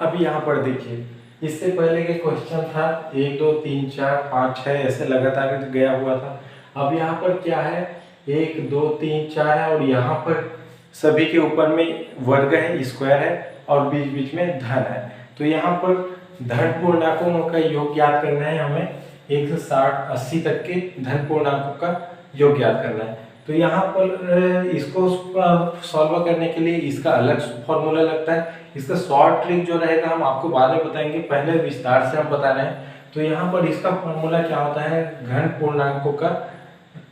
अब यहाँ पर देखिए, इससे पहले के क्वेश्चन था 1 2 3 4 5 6 ऐसे लगातार गया हुआ था। अब यहाँ पर क्या है, 1 2 3 4 है और यहाँ पर सभी के ऊपर में वर्ग है, स्क्वायर है और बीच बीच में धन है। तो यहाँ पर धन पूर्णांकों का योग याद करना है हमें, 1 से 60 80 तक के धन पूर्णांकों का योग याद करना है। तो यहाँ पर इसको सॉल्व करने के लिए इसका अलग फॉर्मूला लगता है। इसका शॉर्ट ट्रिक जो रहेगा हम आपको बाद में बताएंगे, पहले विस्तार से हम बता रहे हैं। तो यहाँ पर इसका फॉर्मूला क्या होता है, घन पूर्णांकों का,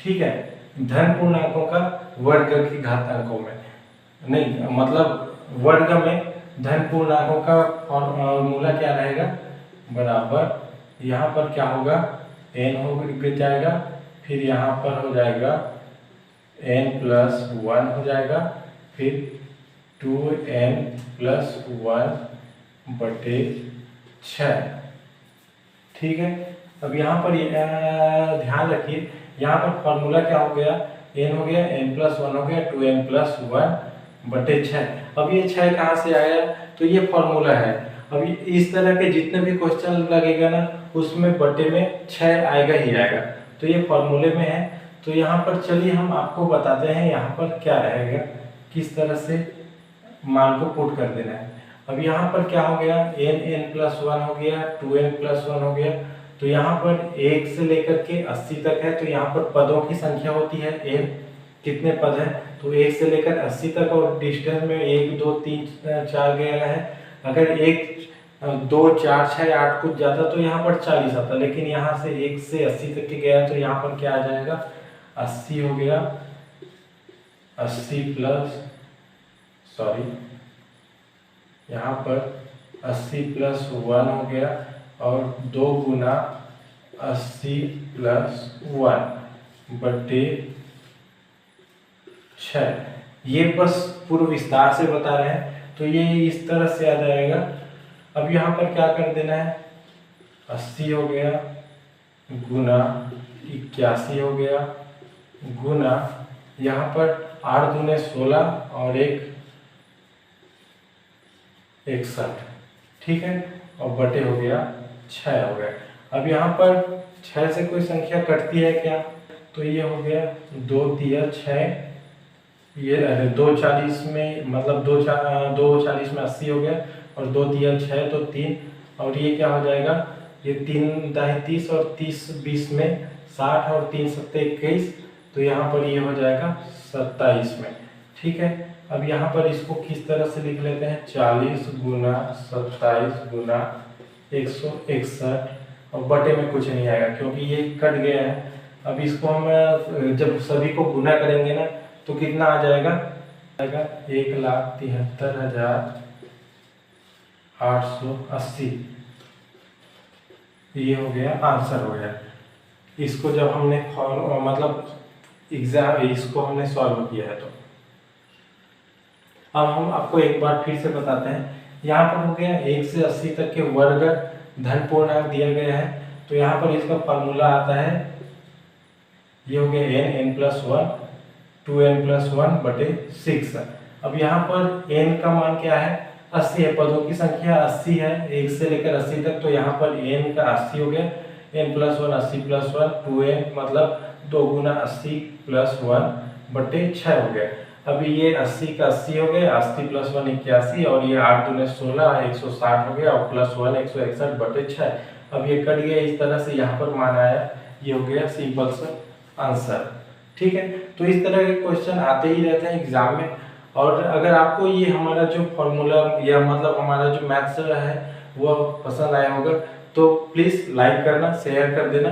ठीक है, धन पूर्णांकों का वर्ग की घातांकों में, नहीं मतलब वर्ग में धन पूर्णांकों का फॉर्मूला क्या रहेगा, बराबर यहाँ पर क्या होगा, n हो जाएगा, फिर यहाँ पर हो जाएगा n+1 हो जाएगा, फिर 2n+1/6। ठीक है। अब यहाँ पर ध्यान रखिए, यहाँ पर फॉर्मूला क्या हो गया, n हो गया, n+1 हो गया, 2n+1/6। अब ये 6 कहाँ से आया, तो ये फॉर्मूला है। अब इस तरह के जितने भी क्वेश्चन लगेगा ना, उसमें बटे में 6 आएगा ही आएगा, तो ये फॉर्मूले में है। तो यहाँ पर चलिए हम आपको बताते हैं यहाँ पर क्या रहेगा, किस तरह से मान को पुट कर देना है। अब यहाँ पर क्या हो गया, n+1 हो गया, 2n+1 हो गया। तो यहाँ पर 1 से लेकर के 80 तक है, तो यहाँ पर पदों की संख्या होती है n, कितने पद है, तो 1 से लेकर 80 तक, और डिस्टेंस में 1 2 3 4 गया है। अगर 1 2 4 6 8 कुछ जाता तो यहाँ पर 40 आता, लेकिन यहाँ से 1 से 80 तक के गया, तो यहाँ पर क्या आ जाएगा, 80 हो गया, 80 प्लस, सॉरी यहाँ पर 80+1 हो गया, और 2 गुना 80+1/6। ये बस पूर्व विस्तार से बता रहे हैं, तो ये इस तरह से आ जाएगा। अब यहाँ पर क्या कर देना है, 80 हो गया गुना 81 हो गया, गुना यहाँ पर 8 दूने 16 और 1 61, ठीक है, और बटे हो गया 6 हो गया। अब यहाँ पर 6 से कोई संख्या कटती है क्या, तो ये हो गया 2 तिया 6, ये 2 40 में मतलब 2 40 में 80 हो गया, और 2 तिया 6 तो 3, और ये क्या हो जाएगा, ये 3 दाही 30 और 30 20 में 60 और 3 7 21, तो यहाँ पर ये हो जाएगा 27 में। ठीक है। अब यहाँ पर इसको किस तरह से लिख लेते हैं, 40 गुना 27 गुना 161, और बटे में कुछ नहीं आएगा क्योंकि ये कट गया है। अब इसको हम जब सभी को गुना करेंगे ना, तो कितना आ जाएगा, 1,73,880, ये हो गया आंसर हो गया। इसको जब हमने मतलब एग्जाम इसको हमने सॉल्व किया है। तो अब हम आपको एक बार फिर से बताते हैं, यहाँ पर हो गया 1 से 80 तक के वर्ग धन पूर्णांक दिया गया है, तो यहाँ पर इसका फॉर्मूला आता है, ये हो गया n+1 2n+1/6। अब यहाँ पर n का मान क्या है, 80 है, पदों की संख्या 80 है 1 से लेकर 80 तक, तो यहाँ पर n का 80 हो गया, n+1 80+1 2n मतलब 2 गुना 80+1/6 हो गया। अभी ये 80 का 80 हो गया, 80+1 81, और ये 8 दूने 16 160 हो गया, और +1 161/6। अब ये कट गया इस तरह से, यहाँ पर मान आया, ये हो गया सिंपल सा आंसर। ठीक है। तो इस तरह के क्वेश्चन आते ही रहते हैं एग्जाम में। और अगर आपको ये हमारा जो फॉर्मूला या मतलब हमारा जो मैथ्स है वो पसंद आया होगा, तो प्लीज़ लाइक करना, शेयर कर देना।